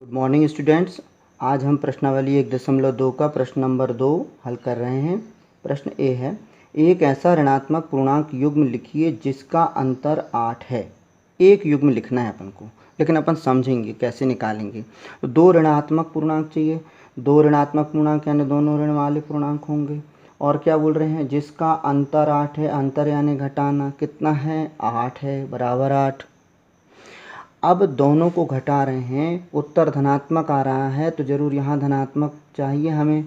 Good morning students. आज हम प्रश्नावली 1.2 का प्रश्न नंबर 2 हल कर रहे हैं। प्रश्न ए है, एक ऐसा ऋणात्मक पूर्णांक युग्म लिखिए जिसका अंतर 8 है। एक युग्म लिखना है अपन को, लेकिन अपन समझेंगे कैसे निकालेंगे। तो दो ऋणात्मक पूर्णांक चाहिए। दो ऋणात्मक पूर्णांक यानी दोनों ऋण वाले पूर्णांक होंगे। और क्या बोल रहे हैं, जिसका अंतर 8 है। अंतर यानी घटाना, कितना है, 8 है, बराबर 8। अब दोनों को घटा रहे हैं, उत्तर धनात्मक आ रहा है तो ज़रूर यहाँ धनात्मक चाहिए हमें।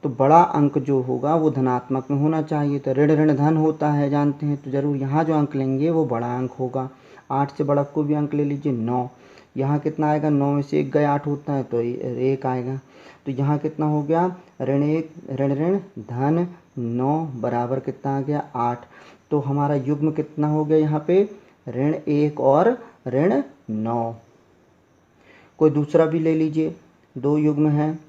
तो बड़ा अंक जो होगा वो धनात्मक में होना चाहिए। तो ऋण ऋण धन होता है, जानते हैं। तो ज़रूर यहाँ जो अंक लेंगे वो बड़ा अंक होगा। 8 से बड़ा कोई भी अंक ले लीजिए, 9। यहाँ कितना आएगा, 9 में से 1 गया, 8 होता है तो 1 आएगा। तो यहाँ कितना हो गया, ऋण 1 ऋण ऋण धन 9 बराबर कितना आ गया, 8। तो हमारा युग्म कितना हो गया यहाँ पे, ऋण 1 और ऋण 9। कोई दूसरा भी ले लीजिए, दो युग्म हैं,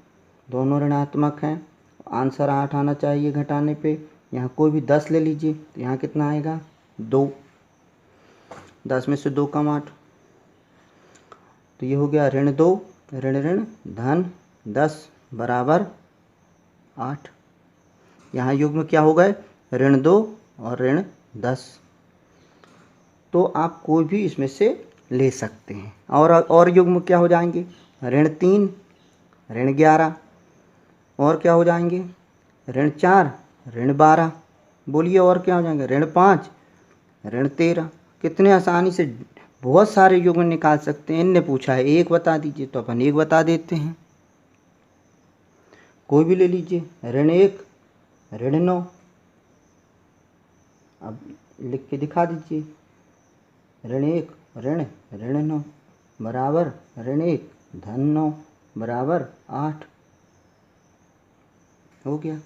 दोनों ऋणात्मक हैं, आंसर 8 आना चाहिए घटाने पे। यहाँ कोई भी 10 ले लीजिए, तो यहाँ कितना आएगा, 2। 10 में से 2 कम 8, तो ये हो गया ऋण 2 ऋण ऋण धन 10 बराबर 8। यहाँ युग्म क्या हो गए, ऋण 2 और ऋण 10। तो आप कोई भी इसमें से ले सकते हैं। और युग्म क्या हो जाएंगे, ऋण 3 ऋण 11, और क्या हो जाएंगे, ऋण 4 ऋण 12। बोलिए और क्या हो जाएंगे, ऋण 5 ऋण 13। कितने आसानी से बहुत सारे युग्म निकाल सकते हैं। इनने पूछा है एक बता दीजिए, तो अपन एक बता देते हैं। कोई भी ले लीजिए, ऋण 1 ऋण 9। अब लिख के दिखा दीजिए, ऋण 1 ऋण ऋण 9 बराबर ऋण 1 धन 9 बराबर 8 हो गया।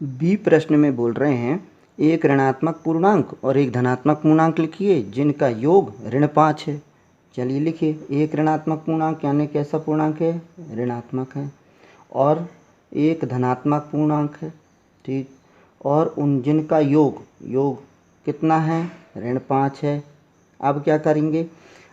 बी प्रश्न में बोल रहे हैं, एक ऋणात्मक पूर्णांक और एक धनात्मक पूर्णांक लिखिए जिनका योग ऋण 5 है। चलिए लिखिए, एक ऋणात्मक पूर्णांक यानी कैसा पूर्णांक है, ऋणात्मक है, और एक धनात्मक पूर्णांक है, ठीक। और उन जिनका योग कितना है, ऋण 5 है। अब क्या करेंगे,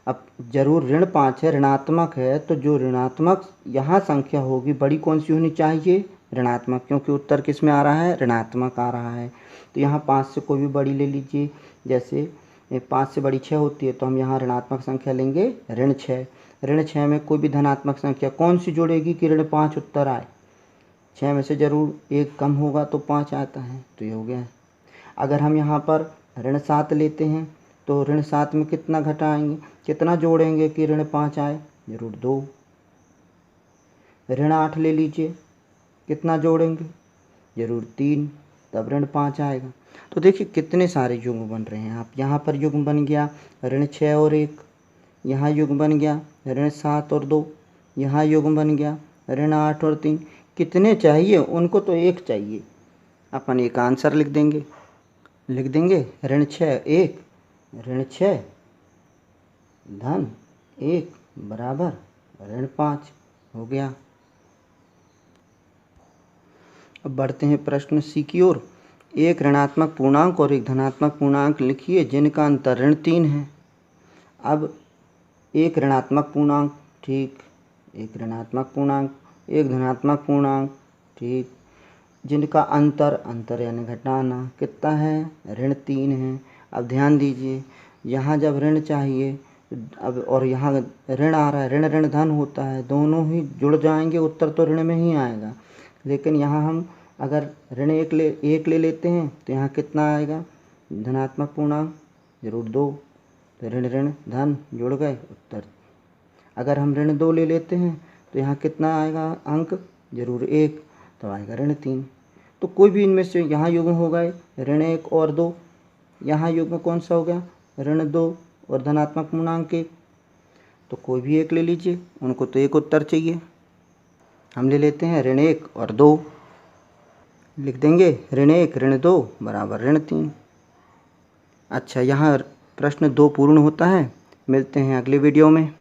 अब जरूर ऋण 5 है, ऋणात्मक है, तो जो ऋणात्मक यहाँ संख्या होगी बड़ी कौन सी होनी चाहिए, ऋणात्मक, क्योंकि उत्तर किस में आ रहा है, ऋणात्मक आ रहा है। तो यहाँ 5 से कोई भी बड़ी ले लीजिए, जैसे 5 से बड़ी 6 होती है, तो हम यहाँ ऋणात्मक संख्या लेंगे ऋण 6। ऋण 6 में कोई भी धनात्मक संख्या कौन सी जोड़ेगी कि ऋण 5 उत्तर आए। 6 में से ज़रूर 1 कम होगा तो 5 आता है, तो ये हो गया। अगर हम यहाँ पर ऋण 7 लेते हैं तो ऋण 7 में कितना घटाएंगे, कितना जोड़ेंगे कि ऋण 5 आए, जरूर 2। ऋण 8 ले लीजिए, कितना जोड़ेंगे, जरूर 3, तब ऋण 5 आएगा। तो देखिए कितने सारे युग्म बन रहे हैं। आप यहाँ पर युग्म बन गया ऋण 6 और 1, यहाँ युग्म बन गया ऋण 7 और 2, यहाँ युग्म बन गया ऋण 8 और 3। कितने चाहिए, उनको तो एक चाहिए। अपन एक आंसर लिख देंगे ऋण 6 1 ऋण 6 धन 1 बराबर ऋण 5 हो गया। अब बढ़ते हैं प्रश्न सी की ओर। एक ऋणात्मक पूर्णांक और एक धनात्मक पूर्णांक लिखिए जिनका अंतर ऋण 3 है। अब एक ऋणात्मक पूर्णांक, ठीक, एक ऋणात्मक पूर्णांक, एक धनात्मक पूर्णांक, ठीक, जिनका अंतर यानी घटाना कितना है, ऋण 3 है। अब ध्यान दीजिए, यहाँ जब ऋण चाहिए अब और यहाँ ऋण आ रहा है, ऋण ऋण धन होता है, दोनों ही जुड़ जाएंगे, उत्तर तो ऋण में ही आएगा। लेकिन यहाँ हम अगर ऋण 1 ले लेते हैं तो यहाँ कितना आएगा, धनात्मक पूर्णांक, जरूर 2, तो ऋण ऋण धन जुड़ गए उत्तर। अगर हम ऋण 2 ले लेते हैं तो यहाँ कितना आएगा अंक, जरूर 1, तो आएगा ऋण 3। तो कोई भी इनमें से यहाँ युग्म हो गए ऋण 1 और 2, यहाँ युग्म कौन सा हो गया, ऋण 2 और धनात्मक पूर्णांक 1, तो कोई भी एक ले लीजिए, उनको तो एक उत्तर चाहिए। हम ले लेते हैं ऋण 1 और 2, लिख देंगे ऋण 1 ऋण 2 बराबर ऋण 3। अच्छा, यहाँ प्रश्न 2 पूर्ण होता है। मिलते हैं अगले वीडियो में।